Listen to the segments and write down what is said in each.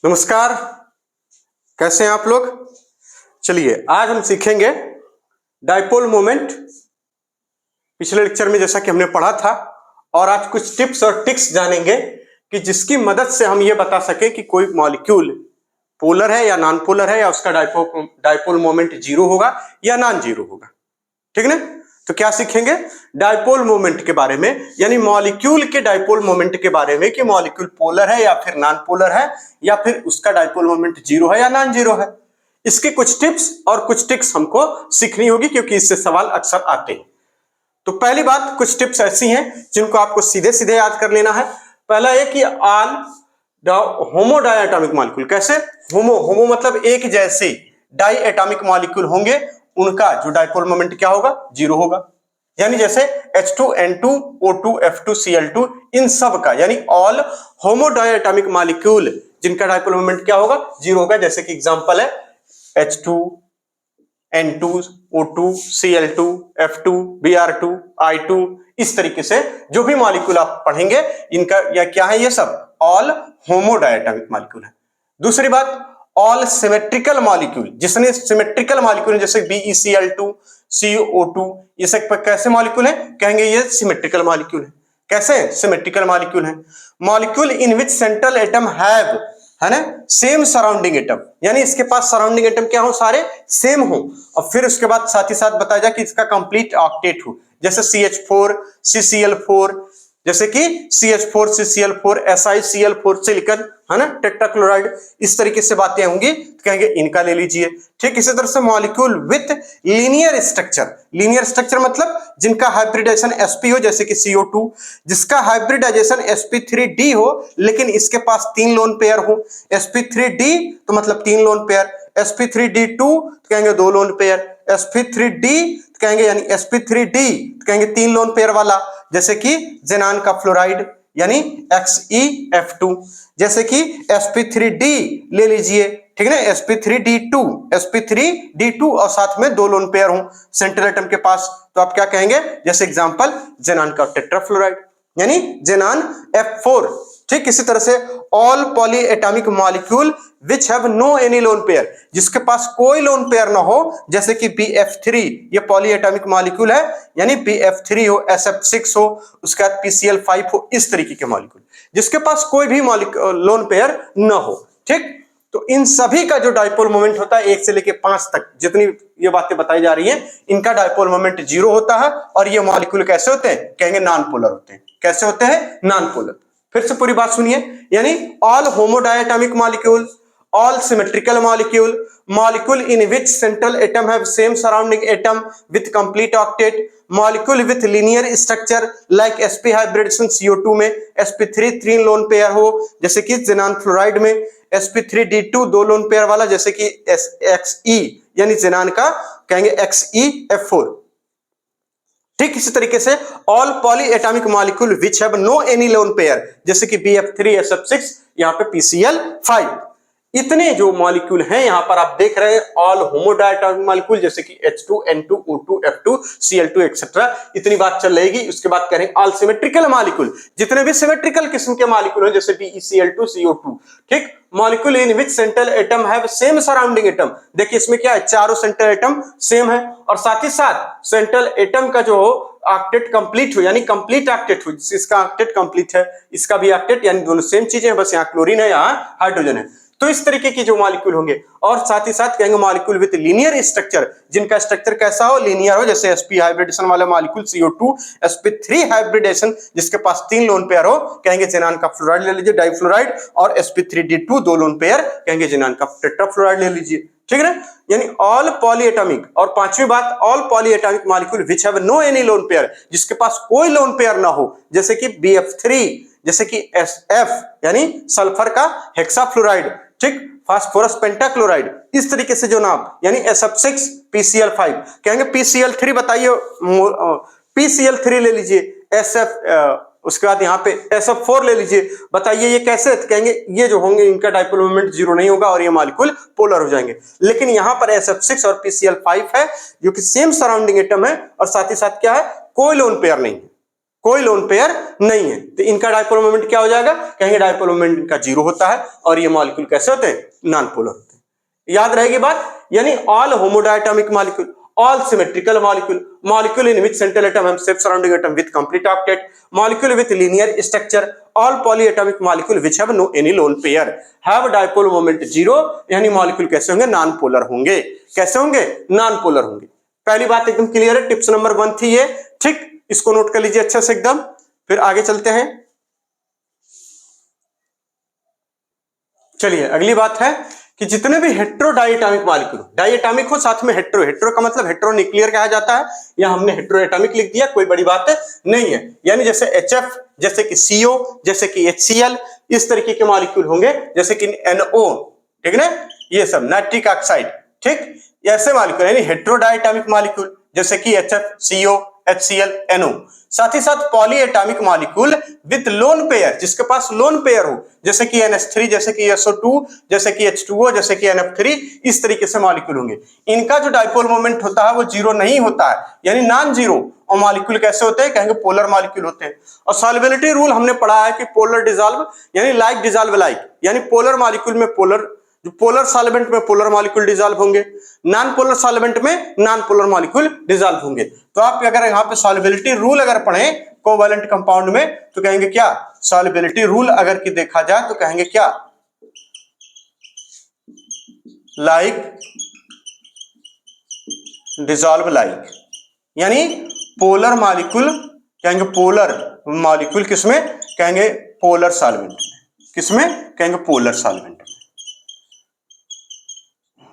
नमस्कार, कैसे हैं आप लोग। चलिए आज हम सीखेंगे डाइपोल मोमेंट। पिछले लेक्चर में जैसा कि हमने पढ़ा था, और आज कुछ टिप्स और ट्रिक्स जानेंगे कि जिसकी मदद से हम ये बता सके कि कोई मॉलिक्यूल पोलर है या नॉन पोलर है, या उसका डाइपोल मोमेंट जीरो होगा या नॉन जीरो होगा। ठीक है ना। तो क्या सीखेंगे डाइपोल मोमेंट के बारे में, यानी मॉलिक्यूल के डाइपोल मोमेंट के बारे में कि मॉलिक्यूल पोलर है या फिर नॉन पोलर है, या फिर उसका डाइपोल मोमेंट जीरो है या नॉन जीरो है। इसके कुछ टिप्स और कुछ ट्रिक्स हमको सीखनी होगी, क्योंकि इससे सवाल अक्सर आते हैं। तो पहली बात, कुछ टिप्स ऐसी हैं जिनको आपको सीधे सीधे याद कर लेना है। पहला है कि ऑल होमो डायटोमिक मॉलिक्यूल, कैसे होमो मतलब एक जैसे डाई एटॉमिक मॉलिक्यूल होंगे, उनका जो डाइपोल मोमेंट क्या होगा, जीरो होगा। यानी जैसे H2N2 O2 F2 Cl2, इन सब का यानी ऑल होमो डायटोमिक मॉलिक्यूल जिनका डाइपोल मोमेंट क्या होगा, जीरो होगा। जैसे कि एग्जांपल है H2N2 O2 Cl2 F2 Br2 I2। इस तरीके से जो भी मॉलिक्यूल आप पढ़ेंगे, इनका या क्या है, ये सब ऑल होमो डायटोमिक मॉलिक्यूल है। दूसरी बात, ऑल सिमेट्रिकल मॉलिक्यूल, जिसने सिमेट्रिकल मॉलिक्यूल है, जैसे BeCl2 CO2, ये सब कैसे मॉलिक्यूल है, कहेंगे ये सिमेट्रिकल मॉलिक्यूल है। कैसे सिमेट्रिकल मॉलिक्यूल है? Molecule in which central atom have, है ना, सेम सराउंडिंग एटम, यानी इसके पास सराउंडिंग एटम क्या हो, सारे सेम हो। और फिर उसके बाद साथ ही साथ बताया जाए कि इसका कंप्लीट ऑक्टेट हो, जैसे CH4 CCl4, जैसे कि CH4 CCl4 SiCl4 सिलिकॉन, है ना, टेट्राक्लोराइड। इस तरीके से बातें होंगी तो कहेंगे इनका ले लीजिए। ठीक इसी तरह से molecule with linear structure, linear structure मतलब जिनका हाइब्रिडाइजेशन sp हो, जैसे कि CO2, जिसका हाइब्रिडाइजेशन sp3d हो, लेकिन इसके पास 3 लोन पेयर हो। sp3d तो मतलब 3 लोन पेयर, sp3d2 तो कहेंगे 2 लोन पेयर, sp3d तो कहेंगे यानी sp3d तो कहेंगे 3 लोन पेयर वाला, जैसे कि जेनान का फ्लोराइड यानी XeF2, जैसे कि sp3d ले लीजिए। ठीक है ना, sp3d2 और साथ में 2 लोन पेयर हो सेंट्रल एटम के पास, तो आप क्या कहेंगे, जैसे एग्जांपल जेनान का टेट्राफ्लोराइड यानी जेनान F4। ठीक इसी तरह से all polyatomic molecule which have no any lone pair, जिसके पास कोई लोन पेयर ना हो, जैसे कि BF3, ये पॉली एटॉमिक मॉलिक्यूल है, यानी BF3 हो, SF6 हो, उसके बाद PCl5 हो, इस तरीके के मॉलिक्यूल जिसके पास कोई भी लोन पेयर ना हो। ठीक, तो इन सभी का जो डाइपोल मोमेंट होता है 1 से लेके 5 तक, जितनी ये बातें बताई जा रही हैं, इनका डाइपोल मोमेंट जीरो होता है। और ये मॉलिक्यूल कैसे होते हैं, कहेंगे नॉन पोलर होते हैं। कैसे होते हैं, नॉन पोलर। फिर से पूरी बात सुनिए, यानी all homo diatomic molecule, all symmetrical molecule in which central atom have same surrounding atom with complete octet, molecule with linear structure like sp hybridization CO2 में sp3 3 लोन पेयर हो, जैसे कि जेनान फ्लोराइड में sp3d2 2 लोन पेयर वाला, जैसे कि Xe यानी जेनान का कहेंगे XeF4। ठीक इसी तरीके से all polyatomic molecule which have no any lone pair, जैसे कि BF3 SF6, यहाँ पे PCl5। इतने जो मॉलिक्यूल हैं यहां पर आप देख रहे हैं ऑल होमो डायटोमिक मॉलिक्यूल, जैसे कि H2N2 O2 F2 Cl2 etcetera. इतनी बात चल रहेगी। उसके बाद करें ऑल सिमेट्रिकल मॉलिक्यूल, जितने भी सिमेट्रिकल किस्म के मॉलिक्यूल हैं, जैसे BeCl2 CO2। ठीक, molecule in which central atom have same surrounding atom, देखिए इसमें क्या है, चारों सेंट्रल एटम सेम है, और साथ ही साथ सेंट्रल एटम का जो ऑक्टेट कंप्लीट हो, यानी कंप्लीट ऑक्टेट हो, इसका ऑक्टेट कंप्लीट है, इसका भी ऑक्टेट, यानी दोनों सेम चीजें, बस यहाँ क्लोरीन है, यहाँ हाइड्रोजन है। तो इस तरीके की जो मॉलिक्यूल होंगे, और साथ ही साथ कहेंगे मॉलिक्यूल विद लीनियर स्ट्रक्चर, जिनका स्ट्रक्चर कैसा हो, लीनियर हो, जैसे sp हाइब्रिडेशन वाला मॉलिक्यूल CO2, sp3 हाइब्रिडेशन जिसके पास 3 लोन पेयर हो, कहेंगे जेनान का फ्लोराइड ले लीजिए, डाइफ्लोराइड, और sp3d2 2 लोन पेयर, कहेंगे जेनान का टेट्राफ्लोराइड ले लीजिए। ठीक है ना, यानी ऑल पॉलीएटॉमिक। और पांचवी बात, all polyatomic molecule which have no any lone pair, जिसके पास कोई लोन पेयर ना हो, जैसे कि BF3, जैसे कि SF यानी सल्फर का हेक्साफ्लोराइड, ठीक, फास्फोरस पेंटाक्लोराइड, इस तरीके से जो नाम, यानी SF6 PCl5, कहेंगे PCl3 बताइए, PCl3 ले लीजिए, SF उसके बाद यहाँ पे SF4 ले लीजिए, बताइए ये कैसे, तो कहेंगे ये जो होंगे इनका डाइपोल मोमेंट जीरो नहीं होगा और ये मॉलिक्यूल पोलर हो जाएंगे। लेकिन यहाँ पर SF6 और PCl5 है जो कि सेम सराउंडिंग एटम है, और साथ ही साथ क्या है, कोई लोन पेयर नहीं है। कोई लोन पेयर नहीं है, तो इनका डायपोल मोमेंट क्या हो जाएगा, कहेंगे डायपोल मोमेंट इनका 0 होता है और ये मॉलिक्यूल कैसे होते हैं, नॉन पोलर होते हैं। याद रहेगी बात, यानी all homodiatomic molecule, all symmetrical molecule in which central atom and shape surrounding atom with complete octet, molecule with linear structure, all polyatomic molecule which have no any lone pair have dipole moment 0, यानी molecule कैसे होंगे, non polar होंगे। कैसे होंगे, non polar होंगे। पहली बात एकदम क्लियर है, टिप्स नंबर 1 थी ये, ठीक, इसको नोट कर लीजिए अच्छे से एकदम। फिर आगे चलते हैं, चलिए अगली बात है कि जितने भी हेट्रो डायटोमिक मॉलिक्यूल, डायटोमिक हो साथ में हेट्रो, हेट्रो का मतलब हेट्रो न्यूक्लियर कहा जाता है, या हमने हेट्रो एटॉमिक लिख दिया, कोई बड़ी बात नहीं है। यानी जैसे HF, जैसे कि CO, जैसे कि HCl, इस तरीके के मॉलिक्यूल होंगे, जैसे कि NO, ठीक है ना, ये सब नाइट्रिक ऑक्साइड, ठीक, ऐसे मॉलिक्यूल यानी हेट्रो डायटोमिक मॉलिक्यूल जैसे कि HF, CO, HCl, NO। साथ ही साथ polyatomic molecule with loan pair, जिसके पास लोन पेयर हो, जैसे कि NH3, जैसे कि SO2, जैसे कि H2O, जैसे कि NF3, इस तरीके से मॉलिक्यूल होंगे। इनका जो डायपोल मोमेंट होता है वो 0 नहीं होता है, यानी नॉन जीरो। और मॉलिक्यूल कैसे होते हैं, कहेंगे पोलर मॉलिक्यूल होते हैं। और सॉल्युबिलिटी रूल हमने पढ़ा है कि पोलर डिसॉल्व यानी लाइक डिसॉल्व लाइक, यानी पोलर मॉलिक्यूल में पोलर, जो पोलर सॉल्वेंट में पोलर मॉलिक्यूल डिसॉल्व होंगे, नॉन पोलर सॉल्वेंट में नॉन पोलर मॉलिक्यूल डिसॉल्व होंगे। तो आप अगर यहाँ पे सॉल्युबिलिटी रूल अगर पढ़ें कोवैलेंट कंपाउंड में तो कहेंगे क्या, सॉल्युबिलिटी रूल अगर की देखा जाए तो कहेंगे क्या, लाइक डिसॉल्व लाइक, यानी पोलर मॉलिक्यूल, कहेंगे पोलर मॉलिक्यूल किसमें, कहेंगे पोलर सॉल्वेंट में, किसमें, कहेंगे पोलर सॉल्वेंट में।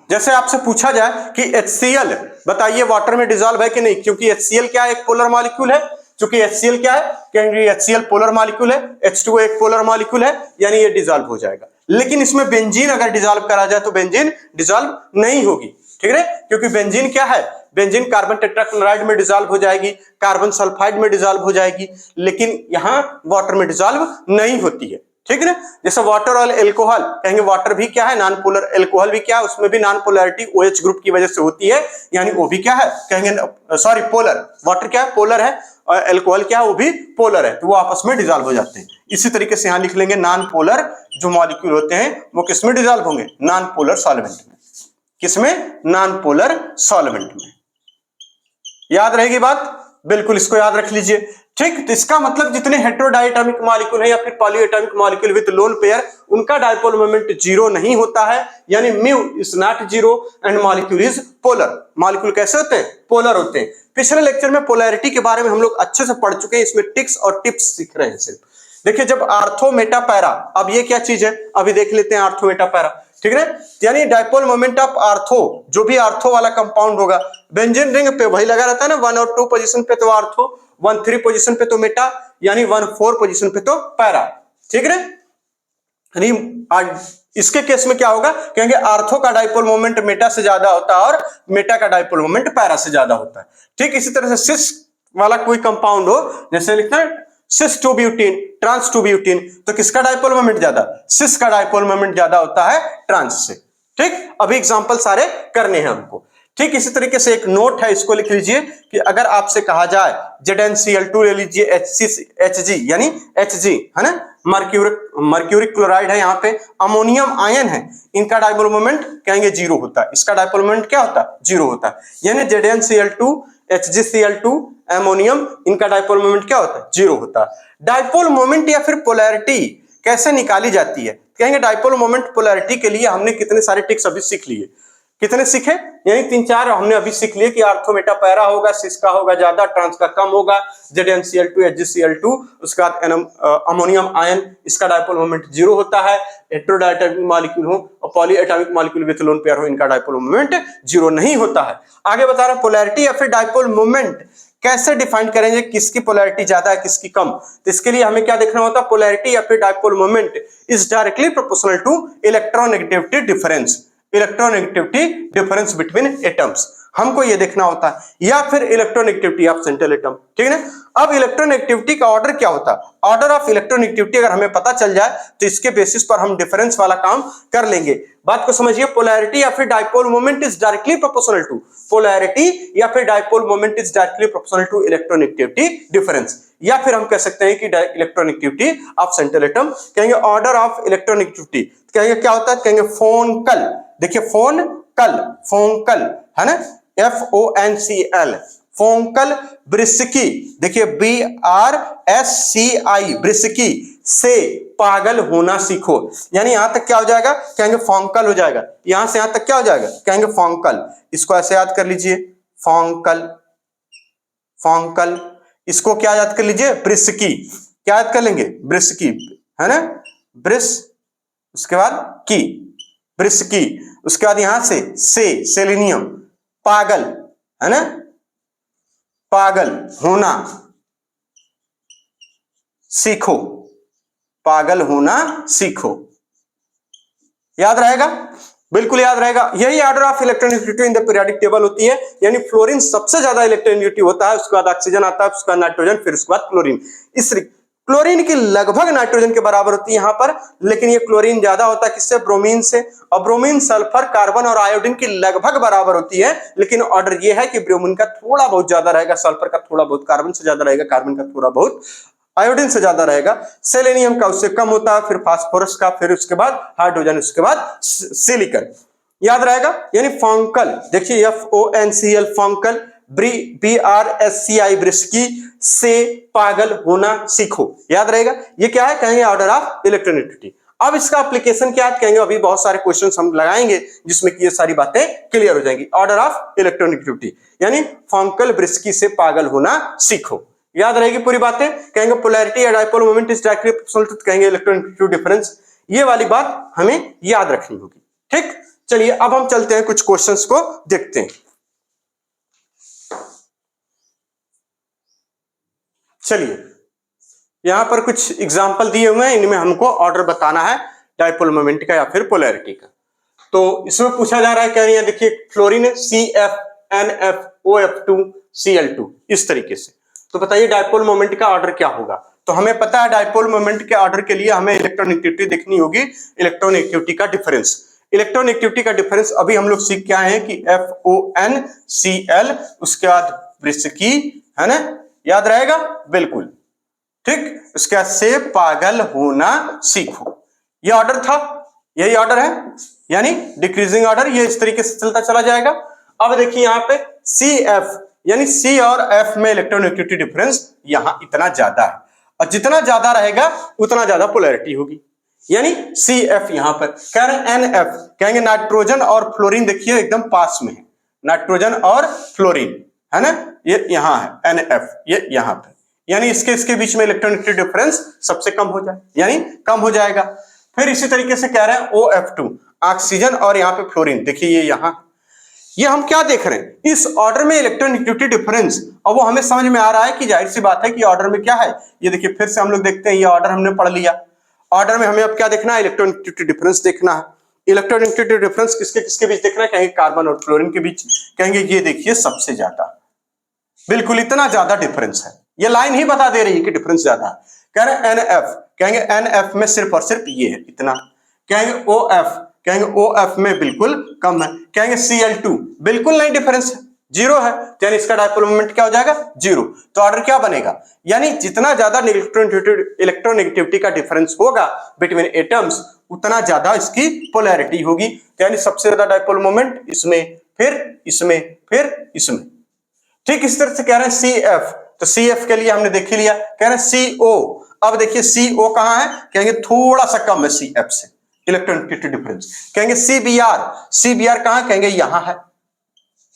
जैसे आपसे पूछा जाए कि HCl बताइए वाटर में डिसॉल्व है कि नहीं, क्योंकि HCl क्या है, एक पोलर मॉलिक्यूल है, क्योंकि HCl क्या है, कहेंगे HCl पोलर मॉलिक्यूल है, H2O एक पोलर मॉलिक्यूल है, यानी ये डिसॉल्व हो जाएगा। लेकिन इसमें बेंजीन अगर डिसॉल्व करा जाए तो बेंजीन डिसॉल्व नहीं होगी, ठीक है, क्योंकि बेंजीन क्या है, बेंजीन कार्बन टेट्राक्लोराइड में डिसॉल्व हो जाएगी, कार्बन सल्फाइड में डिसॉल्व हो जाएगी, लेकिन यहां वाटर में डिसॉल्व नहीं होती है, ठीक है ना। जैसे वाटर और एल्कोहल, कहेंगे वाटर भी क्या है, नॉन पोलर, एल्कोहल भी क्या है, उसमें भी नॉन पोलैरिटी OH ग्रुप की वजह से होती है, यानी वो भी क्या है, कहेंगे सॉरी पोलर, वाटर क्या है, पोलर है, और एल्कोहल क्या है, वो भी पोलर है, तो वो आपस में डिसॉल्व हो जाते हैं। इसी तरीके से यहां लिख लेंगे नॉन पोलर जो मॉलिक्यूल होते हैं वो किसमें डिसॉल्व होंगे, नॉन पोलर सॉल्वेंट में, किसमें, नॉन पोलर सॉल्वेंट में। याद रहेगी बात, बिल्कुल इसको याद रख लीजिए, ठीक। तो इसका मतलब जितने हेट्रोडायटोमिक मॉलिक्यूल है या फिर polyatomic molecule with lone pair, उनका डायपोल मोमेंट 0 नहीं होता है, यानी mu is not 0 and molecule is polar. Molecule कैसे होते हैं, पोलर होते हैं। पिछले लेक्चर में पोलैरिटी के बारे में हम लोग अच्छे से पढ़ चुके हैं, इसमें टिक्स और टिप्स सीख रहे हैं सिर्फ। देखिए जब आर्थो मेटा पैरा, अब ये क्या चीज है, अभी देख लेते हैं आर्थो मेटा पैरा, ठीक है, यानी डायपोल मोमेंट ऑफ आर्थो, जो भी आर्थो वाला कंपाउंड होगा, बेंजीन रिंग पे वही लगा रहता है ना, 1 और 2 पोजीशन पे तो आर्थो, 1 3 पोजीशन पे तो मेटा, यानी 1 4 पोजीशन पे तो पैरा, ठीक है। इसके केस में क्या होगा, कहेंगे आर्थो का डायपोल मोमेंट मेटा से ज्यादा होता है और मेटा का डायपोल मोमेंट पैरा से ज्यादा होता है, ठीक। इसी तरह से सिस वाला कोई कंपाउंड हो, जैसे लिखना है सिस 2 ब्यूटीन, ट्रांस 2 ब्यूटीन, तो किसका डायपोल मोमेंट ज्यादा, सिस का डायपोल मोमेंट ज्यादा होता है ट्रांस से, ठीक। अभी एग्जांपल सारे करने हैं हमको, ठीक। इसी तरीके से एक नोट है, इसको लिख लीजिए कि अगर आपसे कहा जाए ZnCl2 ले लीजिए, HG यानी Hg है ना, मर्क्यूरिक क्लोराइड है, यहाँ पे अमोनियम आयन है, इनका डायपोल मोमेंट कहेंगे 0 होता है, इसका डायपोल मोमेंट क्या होता है, 0 होता है, यानी ZnCl2 HgCl2 अमोनियम, इनका डायपोल मोमेंट क्या होता है, 0 होता है। डायपोल मोमेंट या फिर पोलैरिटी कैसे निकाली जाती है, कहेंगे डायपोल मोमेंट पोलैरिटी के लिए हमने कितने सारे ट्रिक्स अभी सीख लिए, कितने सीखे, यानी 3-4 हमने अभी सीख लिए कि आर्थो मेटा पैरा होगा, सिस का होगा ज्यादा, ट्रांस का कम होगा, ZnCl2 HgCl2, उसके बाद अमोनियम आयन, इसका डायपोल मोमेंट 0 होता है। हेट्रोडायटोमिक मॉलिक्यूल हो और polyatomic molecule with lone pair हो, इनका डायपोल मोमेंट 0 नहीं होता है। आगे बता रहा पोलैरिटी या फिर डायपोल मोमेंट कैसे डिफाइन करेंगे, किसकी पोलैरिटी ज्यादा है किसकी कम, तो इसके लिए हमें क्या देखना होता है, पोलैरिटी या फिर dipole moment is directly proportional to electronegativity difference, electronegativity difference between atoms. हमको ये देखना होता है, या फिर इलेक्ट्रोनेगेटिविटी ऑफ सेंट्रल एटम, ठीक है ना। अब इलेक्ट्रोनेगेटिविटी का ऑर्डर क्या होता है, ऑर्डर ऑफ इलेक्ट्रोनेगेटिविटी अगर हमें पता चल जाए तो इसके बेसिस पर हम डिफरेंस वाला काम कर लेंगे। बात को समझिए, पोलैरिटी या फिर dipole moment is directly proportional to, polarity या फिर dipole moment is directly proportional to electronegativity difference, या फिर हम कह सकते हैं कि इलेक्ट्रोनेगेटिविटी ऑफ सेंट्रल एटम। कहेंगे ऑर्डर ऑफ इलेक्ट्रोनेगेटिविटी, कहेंगे क्या होता है, कहेंगे फोनकल, देखिए फोनकल, फोंकल है ना, FONCL, फोंकल ब्रिस्की, देखिए BRSCI, ब्रिस्की से पागल होना सीखो। यानी यहां तक क्या हो जाएगा, कहेंगे फोंकल हो जाएगा, यहां से यहां तक क्या हो जाएगा, कहेंगे फोंकल। इसको ऐसे याद कर लीजिए, फोंकल, फोंकल। इसको क्या याद कर लीजिए, ब्रिस्की, क्या याद कर लेंगे, ब्रिस्की है ना, ब्रिस, उसके बाद की, ब्रिस्की। उसके बाद यहां से सेलेनियम, पागल है ना, पागल होना सीखो, पागल होना सीखो। याद रहेगा, बिल्कुल याद रहेगा। यही order of electronegativity in the periodic table होती है। यानी फ्लोरीन सबसे ज्यादा इलेक्ट्रोनेगेटिव होता है, उसके बाद ऑक्सीजन आता है, उसके बाद नाइट्रोजन, फिर उसके बाद क्लोरीन। इस क्लोरीन की लगभग नाइट्रोजन के बराबर होती है यहां पर, लेकिन ये क्लोरीन ज्यादा होता है किससे, ब्रोमीन से। और ब्रोमीन सल्फर, कार्बन और आयोडीन की लगभग बराबर होती है, लेकिन ऑर्डर ये है कि ब्रोमीन का थोड़ा बहुत ज्यादा रहेगा, सल्फर का थोड़ा बहुत कार्बन से ज्यादा रहेगा, कार्बन का थोड़ा बहुत आयोडीन से ज्यादा रहेगा, सेलेनियम का उससे कम होता है, फिर फास्फोरस का, फिर उसके बाद हाइड्रोजन, उसके बाद सिलिकन। याद रहेगा। यानी फोंकल, देखिए FONCL, फोंकल, BRSCI, ब्रिस्की से पागल होना सीखो। याद रहेगा, ये क्या है, कहेंगे ऑर्डर ऑफ इलेक्ट्रोनेगेटिविटी। अब इसका एप्लीकेशन क्या है, कहेंगे अभी बहुत सारे क्वेश्चंस हम लगाएंगे जिसमें कि ये सारी बातें क्लियर हो जाएंगी। ऑर्डर ऑफ इलेक्ट्रोनेगेटिविटी यानी फोंकल ब्रिस्की से पागल होना सीखो। याद रहेगी पूरी बातें। कहेंगे पोलैरिटी या dipole moment is directly proportional to, कहेंगे इलेक्ट्रोनेगेटिव डिफरेंस। ये वाली बात हमें याद रखनी होगी। ठीक, चलिए अब हम चलते हैं कुछ क्वेश्चंस को देखते हैं। चलिए यहां पर कुछ एग्जांपल दिए हुए हैं, इनमें हमको ऑर्डर बताना है डाइपोल मोमेंट का या फिर पोलैरिटी का। तो इसमें पूछा जा रहा है, कह रही है देखिए फ्लोरीन CFNFOF2Cl2 इस तरीके से। तो बताइए डाइपोल मोमेंट का ऑर्डर क्या होगा। तो हमें पता है डाइपोल मोमेंट के ऑर्डर के लिए हमें इलेक्ट्रोनेगेटिविटी देखनी होगी, इलेक्ट्रोनेगेटिविटी का डिफरेंस। इलेक्ट्रोनेगेटिविटी का डिफरेंस अभी हम लोग सीख के आए हैं कि FONCL, उसके बाद ब्रिस्की है ना, याद रहेगा बिल्कुल। ठीक, उसके बाद से पागल होना सीखो। ये ऑर्डर था, यही ऑर्डर है, यानी डिक्रीजिंग ऑर्डर, ये इस तरीके से चलता चला जाएगा। अब देखिए यहां पे CF यानी C और F में इलेक्ट्रोनेगेटिविटी डिफरेंस यहां इतना ज्यादा है, और जितना ज्यादा रहेगा उतना ज्यादा पोलैरिटी होगी। यानी CF यहां पर कह रहे हैं NF, कहेंगे नाइट्रोजन और फ्लोरीन देखिए एकदम पास में है, नाइट्रोजन और फ्लोरीन है ना, ये यहां है NF, ये यहां पे, यानी इसके बीच में इलेक्ट्रोनेगेटिव डिफरेंस सबसे कम हो जाए, यानी कम हो जाएगा। फिर इसी तरीके से कह रहे हैं OF2, ऑक्सीजन और यहाँ पे फ्लोरीन, देखिए ये यहां, ये हम क्या देख रहे हैं, इस ऑर्डर में इलेक्ट्रोनेगेटिविटी डिफरेंस। और वो हमें समझ में आ रहा है कि जाहिर सी बात है कि ऑर्डर में क्या है, ये देखिए फिर से हम लोग देखते हैं, ये ऑर्डर हमने पढ़ लिया। ऑर्डर में हमें अब क्या देखना है, इलेक्ट्रोनेगेटिविटी डिफरेंस देखना है। इलेक्ट्रोनेगेटिविटी डिफरेंस किसके किसके बीच देखना है, कहेंगे कार्बन और फ्लोरीन के बीच। कहेंगे ये देखिए सबसे ज्यादा, बिल्कुल इतना ज्यादा डिफरेंस है, ये लाइन ही बता दे रही है कि डिफरेंस ज्यादा है। कह रहे हैं NF, कहेंगे NF में सिर्फ और सिर्फ ये है इतना। कहेंगे OF, कहेंगे OF में बिल्कुल कम है। कहेंगे Cl2, बिल्कुल नहीं डिफरेंस है, जीरो है, यानी इसका डाइपोल मोमेंट क्या हो जाएगा, जीरो। तो ऑर्डर क्या बनेगा, यानी जितना ज्यादा इलेक्ट्रोनेगेटिविटी का डिफरेंस होगा बिटवीन एटम्स, उतना ज्यादा इसकी पोलैरिटी होगी। यानी सबसे ज्यादा डाइपोल मोमेंट इसमें, फिर इसमें, फिर इसमें। ठीक इस तरह से कह रहे हैं CF, तो CF के लिए हमने देख लिया। कह रहे हैं CO, अब देखिए CO कहां है, कहेंगे थोड़ा सा कम है CF से इलेक्ट्रोनेगेटिविटी डिफरेंस। कहेंगे CBr, CBr कहां, कहेंगे यहां है,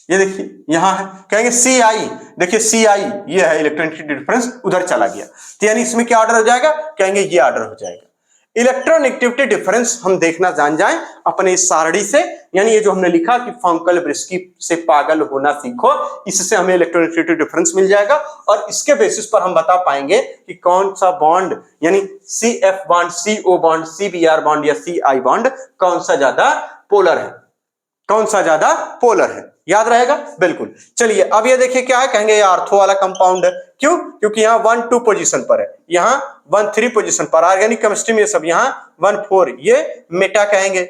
ये देखिए यहां है। कहेंगे CI, देखिए CI ये है, इलेक्ट्रोनेगेटिविटी डिफरेंस उधर चला गया। तो यानी इसमें क्या ऑर्डर हो जाएगा, कहेंगे ये ऑर्डर हो जाएगा। इलेक्ट्रोनेगेटिविटी डिफरेंस हम देखना जान जाएं अपने इस सारणी से, यानी ये जो हमने लिखा कि फोंकल ब्रिस्की से पागल होना सीखो, इससे हमें इलेक्ट्रोनेगेटिविटी डिफरेंस मिल जाएगा। और इसके बेसिस पर हम बता पाएंगे कि कौन सा बॉन्ड, यानी CF bond, CO bond, CBr bond या CI बॉन्ड कौन सा ज्यादा पोलर है, कौन सा ज्यादा पोलर है। याद रहेगा बिल्कुल। चलिए अब ये देखिए क्या है, कहेंगे ये आर्थो वाला कंपाउंड है। क्यों? क्योंकि यहाँ 1 2 पोजीशन पर है, यहाँ 1 3 पोजीशन पर। ऑर्गेनिक केमिस्ट्री में सब यहाँ 1 4, ये मेटा कहेंगे,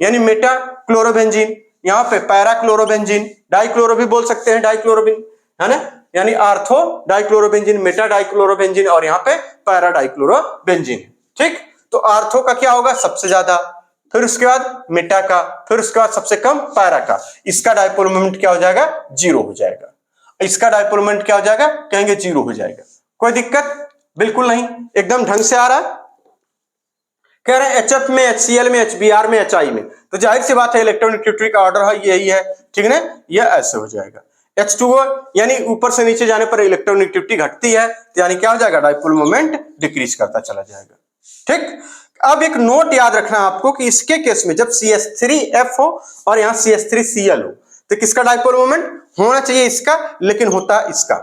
यानी मेटा क्लोरोबेंजीन। यहाँ पे पैरा क्लोरोबेंजीन, डाइक्लोरो भी बोल सकते हैं, डाइक्लोरोबिन है ना, यानी आर्थो डाइक्लोरोबेंजीन, मेटा डाइक्लोरोबेंजीन, और यहाँ पे पैरा डाइक्लोरोबेंजीन। ठीक, तो आर्थो का क्या होगा? सबसे ज्यादा, फिर उसके बाद मेटा का, फिर उसके बाद सबसे कम पैरा का। इसका डाइपोल मोमेंट क्या हो जाएगा? 0 हो जाएगा। इसका डाइपोल मोमेंट क्या हो जाएगा? कहेंगे 0 हो जाएगा। कोई दिक्कत? बिल्कुल नहीं, एकदम ढंग से आ रहा है। कह रहे हैं HF में, HCl में, HBr में, HI में, तो जाहिर सी बात है इलेक्ट्रोनेगेटिविटी का ऑर्डर है यही है, ठीक है ना, यह ऐसे हो जाएगा। H2O यानी ऊपर से नीचे जाने पर इलेक्ट्रोनेगेटिविटी घटती है, तो यानी क्या हो जाएगा? डाइपोल मोमेंट डिक्रीज करता चला जाएगा। ठीक, अब एक नोट याद रखना आपको कि इसके केस में जब CH3F हो और यहां CH3Cl हो, तो किसका डाइपोल मोमेंट होना चाहिए? इसका, लेकिन होता इसका।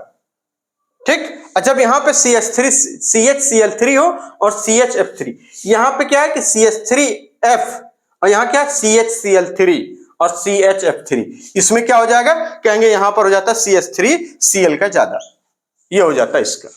ठीक, जब यहां पे CH3CH-Cl3 हो और CHF3, यहां पे क्या है कि CH3F और यहां क्या है? CHCl3 और CHF3, इसमें क्या हो जाएगा? कहेंगे यहां पर हो जाता है CH3Cl का ज्यादा, ये हो जाता है इसका।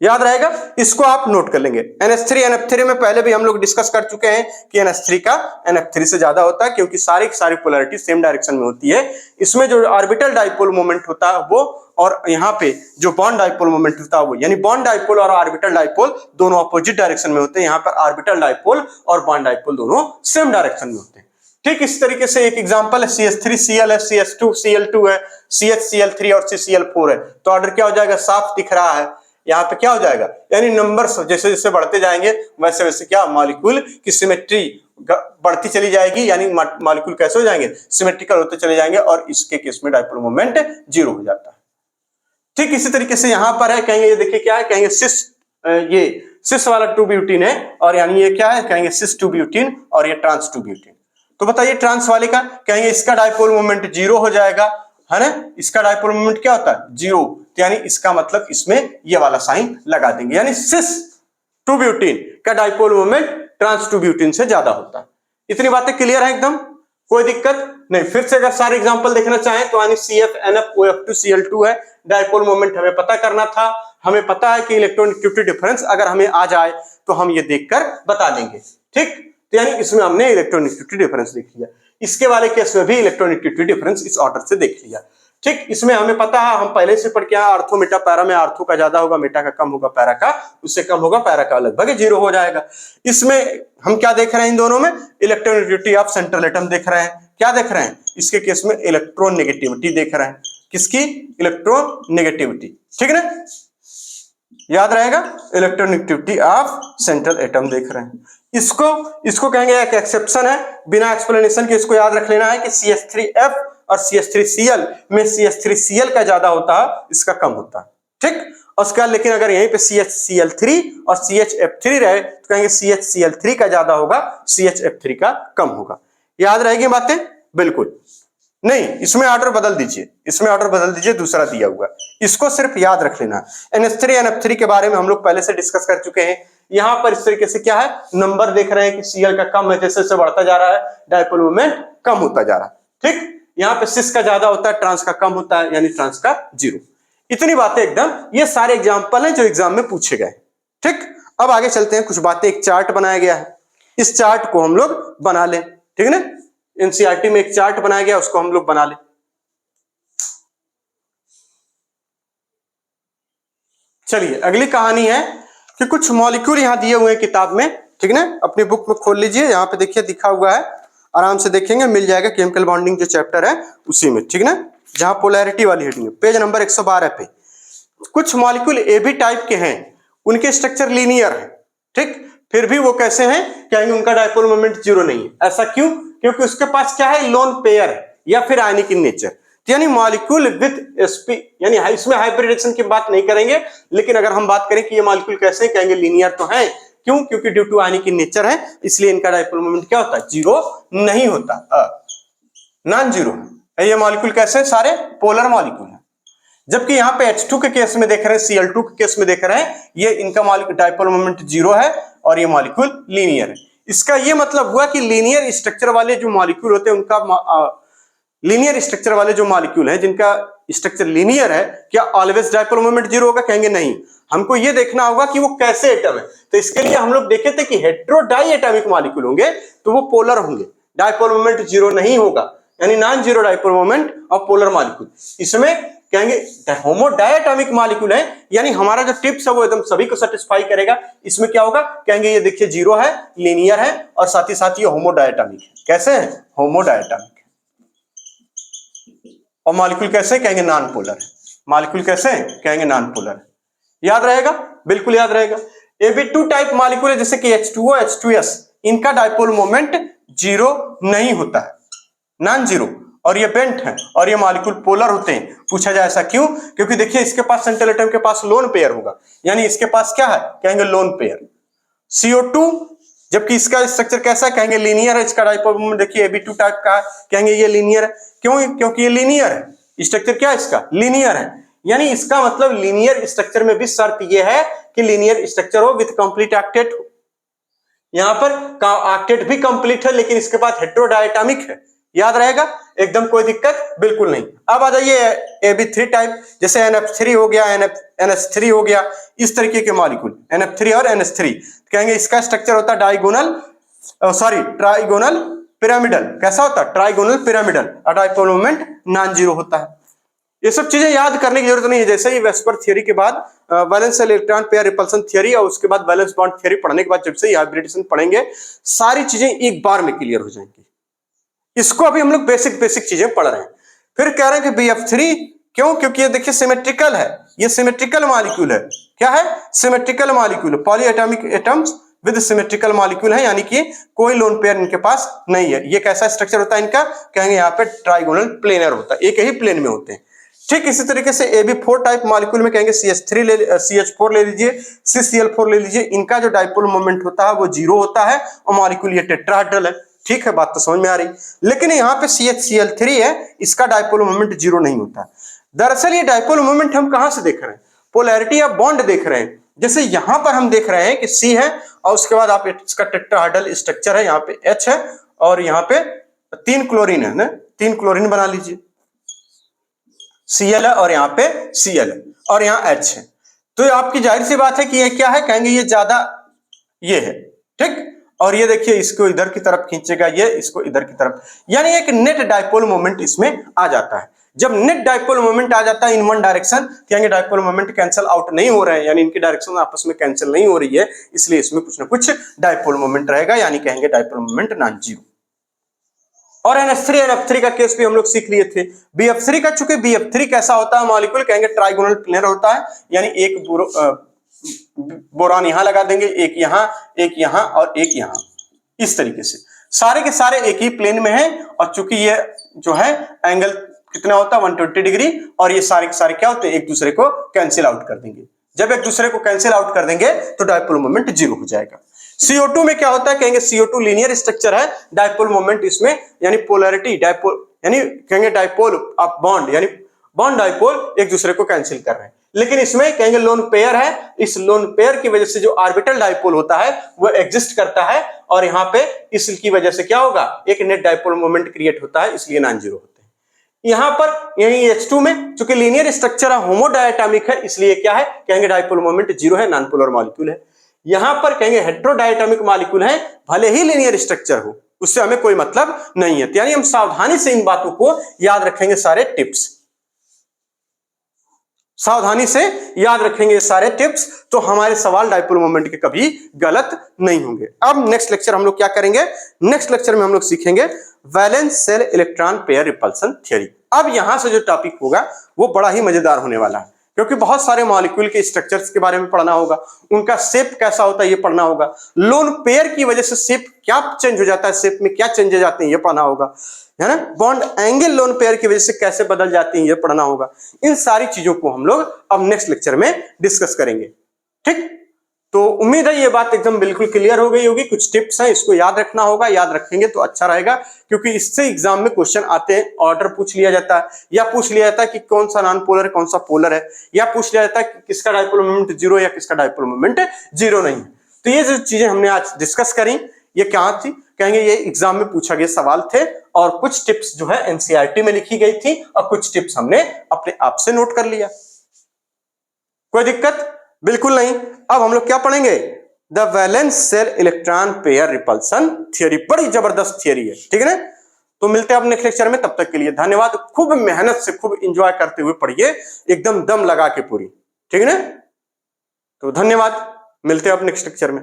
याद रहेगा, इसको आप नोट कर लेंगे। NH3 NF3 में पहले भी हम लोग डिस्कस कर चुके हैं कि NH3 का NF3 से ज्यादा होता है, क्योंकि सारी की सारी पोलैरिटी सेम डायरेक्शन में होती है। इसमें जो ऑर्बिटल डाइपोल मोमेंट होता है वो, और यहाँ पे जो बॉन्ड डाइपोल मोमेंट होता है वो, यानी बॉन्ड डाइपोल और ऑर्बिटल डाइपोल दोनों अपोजिट डायरेक्शन में होते हैं। यहाँ पर ऑर्बिटल डाइपोल और बॉन्ड डाइपोल दोनों सेम डायरेक्शन में होते हैं। ठीक, इस तरीके से एक एग्जांपल है CH3Cl है, CH2Cl2 है, CHCl3 और CCl4 है, तो ऑर्डर क्या हो जाएगा? साफ दिख रहा है। यहाँ पे क्या हो जाएगा? यानी नंबर जैसे जैसे बढ़ते जाएंगे वैसे वैसे क्या, मॉलिक्यूल की सिमेट्री बढ़ती चली जाएगी, यानी मॉलिक्यूल कैसे हो जाएंगे? सिमेट्रिकल होते चले जाएंगे, और इसके केस में डाइपोल मोमेंट 0 हो जाता है। ठीक, इसी तरीके से यहां पर है, कहेंगे ये देखिए क्या है, कहेंगे ये सिस वाला 2 ब्यूटीन है, और यानी ये क्या है? कहेंगे सिस 2 ब्यूटीन, और ये ट्रांस 2 ब्यूटीन। तो बताइए ट्रांस वाले का, कहेंगे इसका डाइपोल मोमेंट 0 हो जाएगा, है ना, इसका डाइपोल मोमेंट क्या होता है? 0, तो यानी इसका मतलब इसमें ये वाला साइन लगा देंगे, यानी सिस 2 ब्यूटीन का डाइपोल मोमेंट ट्रांस 2 ब्यूटीन से ज्यादा होता है। इतनी बातें क्लियर है एकदम, कोई दिक्कत नहीं। फिर से अगर सारे एग्जांपल देखना चाहें तो यानी CF-NF-OF2Cl2 है, डाइपोल मोमेंट हमें पता करना था। हमें पता है कि इलेक्ट्रोनेगेटिविटी डिफरेंस अगर हमें आ जाए तो हम ये देखकर बता देंगे। ठीक, तो यानी इसमें हमने इलेक्ट्रोनेगेटिविटी डिफरेंस देख लिया। इसके वाले केस में भी इलेक्ट्रोनेगेटिविटी डिफरेंस इस ऑर्डर से देख लिया। ठीक, इसमें हमें पता है, हम पहले से पढ़ के आए, आर्थो मेटा पैरा में आर्थो का ज्यादा होगा, मेटा का कम होगा, पैरा का उससे कम होगा, पैरा का लगभग 0 हो जाएगा। इसमें हम क्या देख रहे हैं? इन दोनों में इलेक्ट्रोनेगेटिविटी ऑफ सेंट्रल एटम देख रहे हैं। क्या देख रहे हैं? इसके केस में इलेक्ट्रोनेगेटिविटी देख रहे हैं। किसकी? इलेक्ट्रोनेगेटिविटी। ठीक है ना, याद रहेगा, इलेक्ट्रोनेगेटिविटी ऑफ सेंट्रल एटम देख रहे हैं। इसको कहेंगे एक एक्सेप्शन है, बिना एक्सप्लेनेशन के इसको याद रख लेना है कि CH3F और CH3Cl में CH3Cl का ज्यादा होता है, इसका कम होता है। ठीक, उसका लेकिन अगर यहीं पे CHCl3 और CHF3 रहे तो कहेंगे CHCl3 का ज्यादा होगा, CHF3 का कम होगा। याद रहेगी बातें? बिल्कुल नहीं, इसमें ऑर्डर बदल दीजिए, इसमें ऑर्डर बदल दीजिए, दूसरा दिया हुआ, इसको सिर्फ याद रख लेना। NH3 NF3 के बारे में हम लोग पहले से डिस्कस कर चुके हैं। यहां पर इस तरीके से क्या है, नंबर देख रहे हैं कि Cl का कम है, जैसे जैसे बढ़ता जा रहा है डाइपोल मोमेंट कम होता जा रहा है। ठीक, यहाँ पे सिस का ज्यादा होता है, ट्रांस का कम होता है, यानी ट्रांस का 0। इतनी बातें एकदम, ये सारे एग्जाम्पल हैं जो एग्जाम में पूछे गए। ठीक, अब आगे चलते हैं, कुछ बातें, एक चार्ट बनाया गया है, इस चार्ट को हम लोग बना लें। ठीक है ना, NCERT में एक चार्ट बनाया गया, उसको हम लोग बना लें। चलिए अगली कहानी है कि कुछ मॉलिक्यूल यहां दिए हुए हैं किताब में। ठीक है ना, अपनी बुक में खोल लीजिए, यहां पे देखिए दिखा हुआ है, आराम से देखेंगे, मिल जाएगा, केमिकल बॉन्डिंग जो चैप्टर है उसी में। ठीक है ना, जहां पोलैरिटी वाली हेडिंग है, पेज नंबर 112 पे। कुछ मॉलिक्यूल AB टाइप के हैं, उनके स्ट्रक्चर लीनियर है। ठीक, फिर भी वो कैसे हैं? कहेंगे उनका डाइपोल मोमेंट 0 नहीं है। ऐसा क्यों? क्योंकि उसके पास क्या है? लोन पेयर है, या फिर आयनिक इन नेचर। यानी मॉलिक्यूल विद sp, यानी इसमें हाइब्रिडेशन की बात नहीं करेंगे, लेकिन अगर हम बात करें कि ये मॉलिक्यूल कैसे, कहेंगे लीनियर तो है। क्यों? क्योंकि due to ionic in nature है, इसलिए इनका डाइपोल मोमेंट क्या होता है? 0 नहीं होता, नॉन जीरो है। ये मॉलिक्यूल कैसे? सारे पोलर मॉलिक्यूल हैं। जबकि यहाँ पे H2 के केस में देख रहे हैं, Cl2 के केस में देख रहे हैं, ये इनका मॉलिक्यूल डाइपोल मोमेंट 0 है और ये मॉलिक्यूल लीनियर है। इसका ये मतलब हुआ कि लीनियर स्ट्रक्चर वाले जो मॉलिक्यूल होते हैं उनका लीनियर स्ट्रक्चर वाले जो मॉलिक्यूल हैं जिनका स्ट्रक्चर लीनियर है, क्या ऑलवेज डायपोल मोमेंट जीरो होगा? कहेंगे नहीं, हमको ये देखना होगा कि वो कैसे एटम है। तो इसके लिए हम लोग देखे थे कि हेटेरोडाई एटॉमिक मॉलिक्यूल होंगे तो वो पोलर होंगे, डायपोल मोमेंट जीरो नहीं होगा, यानी non zero dipole moment of polar molecule. इसमें कहेंगे होमोडायटॉमिक मॉलिक्यूल है, यानी हमारा जो टिप्स है वो एकदम सभी को सेटिस्फाई करेगा। इसमें क्या होगा? कहेंगे ये देखिए जीरो है, लीनियर है और साथ ही साथ ये होमोडायटॉमिक है। कैसे है? होमोडायटॉमिक। और मॉलिक्यूल कैसे? कहेंगे नॉन पोलर है। मॉलिक्यूल कैसे? कहेंगे नॉन पोलर है। याद रहेगा? बिल्कुल याद रहेगा। Ab2 टाइप मॉलिक्यूल है जैसे कि H2O, H2S, इनका डायपोल मोमेंट जीरो नहीं होता है, नॉन जीरो, और ये बेंट है और ये मॉलिक्यूल पोलर होते हैं। पूछा जाए ऐसा क्यों? क्योंकि देखिए इसके पास सेंट्रल एटम के पास लोन पेयर होगा, यानी इसके पास क्या है? कहेंगे लोन पेयर। CO2 जबकि इसका स्ट्रक्चर कैसा है? कहेंगे लीनियर है। इसका डायपोल मोमेंट देखिए Ab2 टाइप का है, कहेंगे ये लीनियर है। क्यों? क्योंकि ये लीनियर है। स्ट्रक्चर क्या है इसका? लीनियर है। यानी इसका मतलब लीनियर स्ट्रक्चर में भी शर्त यह है कि लीनियर स्ट्रक्चर हो विद कंप्लीट ऑक्टेट हो। यहां पर ऑक्टेट भी कंप्लीट है लेकिन इसके बाद हेटेरोडायटॉमिक है। याद रहेगा? एकदम कोई दिक्कत बिल्कुल नहीं। अब आ जाइए Ab3 टाइप, जैसे NF3 हो गया, NH3 हो गया, इस तरीके के मॉलिक्यूल NF3 और NH3, कहेंगे इसका स्ट्रक्चर होता है ट्राइगोनल पिरामिडल। कैसा होता है? Trigonal pyramidal. Dipole moment non zero होता है। ये सब चीजें याद करने की जरूरत नहीं है। जैसे ही वेस्पर थ्योरी के बाद valence electron pair repulsion theory और उसके बाद वैलेंस बॉन्ड थ्योरी पढ़ने के बाद जब से ही हाइब्रिडेशन पढ़ेंगे सारी चीजें एक बार में क्लियर हो जाएंगी। इसको अभी हम लोग बेसिक चीजें पढ़ रहे हैं। फिर कह रहे हैं कि BF3 क्यों? क्योंकि ये देखिए सिमेट्रिकल है, ये सिमेट्रिकल मॉलिक्यूल है। क्या है? Symmetrical molecule, polyatomic atoms with symmetrical molecule है, यानी कि कोई लोन पेयर इनके पास नहीं है। ये कैसा स्ट्रक्चर होता है इनका? कहेंगे यहाँ पे ट्राइगोनल प्लेनर होता है, एक ही प्लेन में होते हैं। ठीक इसी तरीके से Ab4 टाइप मॉलिक्यूल में कहेंगे CH4 ले लीजिए, CCl4 ले लीजिए, इनका जो डायपोल मोमेंट होता है वो जीरो होता है और मॉलिक्यूल ये टेट्राहेड्रल है। ठीक है, बात तो समझ में आ रही। लेकिन यहाँ पे CHCl3 है, इसका डायपोल मोमेंट जीरो नहीं होता। दरअसल ये डायपोल मोमेंट हम कहां से देख रहे हैं? पोलैरिटी ऑफ बॉन्ड देख रहे हैं। जैसे यहां पर हम देख रहे हैं कि C है और उसके बाद आप इसका टेट्राहेड्रल स्ट्रक्चर है, यहाँ पे H है और यहाँ पे 3 क्लोरीन है ना, 3 क्लोरीन बना लीजिए, Cl है और यहाँ पे Cl है और यहाँ H है। तो आपकी जाहिर सी बात है कि ये क्या है? कहेंगे ये ज्यादा ये है। ठीक, और ये देखिए इसको इधर की तरफ खींचेगा, ये इसको इधर की तरफ, यानी एक नेट डायपोल मोमेंट इसमें आ जाता है। जब नेट डायपोल मोमेंट आ जाता है इन वन डायरेक्शन, कहेंगे डायपोल मोमेंट कैंसिल आउट नहीं हो रहे हैं, यानी इनकी डायरेक्शन आपस में कैंसिल नहीं हो रही है, इसलिए इसमें कुछ ना कुछ डायपोल मोमेंट रहेगा, यानी कहेंगे डायपोल मोमेंट नॉन जीरो। और NH3 का केस भी हम लोग सीख लिए थे। BF3 का, चूंकि BF3 कैसा होता है मॉलिक्यूल? कहेंगे ट्राइगोनल प्लेनर होता है, यानी एक बोरान यहां लगा देंगे, एक यहां और एक यहां, इस तरीके से सारे के सारे एक ही प्लेन में हैं। और चूंकि ये जो है एंगल कितना होता है 120 डिग्री, और ये सारे के सारे क्या होते हैं? एक दूसरे को कैंसिल आउट कर देंगे। जब एक दूसरे को कैंसिल आउट कर देंगे तो डायपोल मोमेंट जीरो हो जाएगा। CO2 में क्या होता है? कहेंगे CO2 लीनियर स्ट्रक्चर है, डायपोल मोमेंट इसमें यानी पोलैरिटी डायपोल, यानी कहेंगे डायपोल ऑफ बॉन्ड, यानी बॉन्ड डायपोल एक दूसरे को कैंसिल कर रहे हैं। लेकिन इसमें कहेंगे लोन पेयर है, इस लोन पेयर की वजह से जो ऑर्बिटल डायपोल होता है वो एग्जिस्ट करता है और यहाँ पे इसकी वजह से क्या होगा? एक नेट डायपोल मोमेंट क्रिएट होता है, इसलिए नॉन जीरो होते हैं। यहां पर यही H2 में चूंकि लीनियर स्ट्रक्चर है, होमोडायटॉमिक है, इसलिए क्या है? कहेंगे डायपोल मोमेंट जीरो है, नॉन पोलर मॉलिक्यूल है। यहां पर कहेंगे हेटेरोडायटॉमिक मॉलिक्यूल है, भले ही लीनियर स्ट्रक्चर हो, उससे हमें कोई मतलब नहीं है। यानी हम सावधानी से इन बातों को याद रखेंगे, सारे टिप्स सावधानी से याद रखेंगे सारे टिप्स, तो हमारे सवाल डायपोल मोमेंट के कभी गलत नहीं होंगे। अब नेक्स्ट लेक्चर हम लोग क्या करेंगे? नेक्स्ट लेक्चर में हम लोग सीखेंगे valence shell electron pair repulsion theory. अब यहां से जो टॉपिक होगा वो बड़ा ही मजेदार होने वाला है, क्योंकि बहुत सारे मॉलिक्यूल के स्ट्रक्चर्स के बारे में पढ़ना होगा, उनका शेप कैसा होता है ये पढ़ना होगा, लोन पेयर की वजह से शेप क्या चेंज हो जाता है, शेप में क्या चेंज हो जाते हैं ये पढ़ना होगा, है ना। बॉन्ड एंगल लोन पेयर की वजह से कैसे बदल जाती हैं ये पढ़ना होगा। इन सारी चीजों को हम लोग अब नेक्स्ट लेक्चर में डिस्कस करेंगे। ठीक, तो उम्मीद है ये बात एकदम बिल्कुल क्लियर हो गई होगी। कुछ टिप्स हैं, इसको याद रखना होगा, याद रखेंगे तो अच्छा रहेगा, क्योंकि इससे एग्जाम में क्वेश्चन आते हैं, ऑर्डर पूछ लिया जाता है, या पूछ लिया जाता है कि कौन सा नॉन पोलर है कौन सा पोलर है, या पूछ लिया जाता है कि किसका डायपोल मोमेंट जीरो या किसका डायपोल मोमेंट जीरो नहीं है। तो ये जो चीजें हमने आज डिस्कस करी, ये क्या थी, कहेंगे ये एग्जाम में पूछा गया सवाल थे और कुछ टिप्स जो है एनसीईआरटी में लिखी गई थी और कुछ टिप्स हमने अपने आप से नोट कर लिया। कोई दिक्कत बिल्कुल नहीं। अब हम लोग क्या पढ़ेंगे, the valence shell electron pair repulsion theory, बड़ी जबरदस्त थियरी है, ठीक है ना। तो मिलते हैं अपने नेक्स्ट लेक्चर में, तब तक के लिए धन्यवाद। खूब मेहनत से खूब एंजॉय करते हुए पढ़िए, एकदम दम लगा के पूरी, ठीक है ना। तो धन्यवाद, मिलते हैं अपने नेक्स्ट लेक्चर में।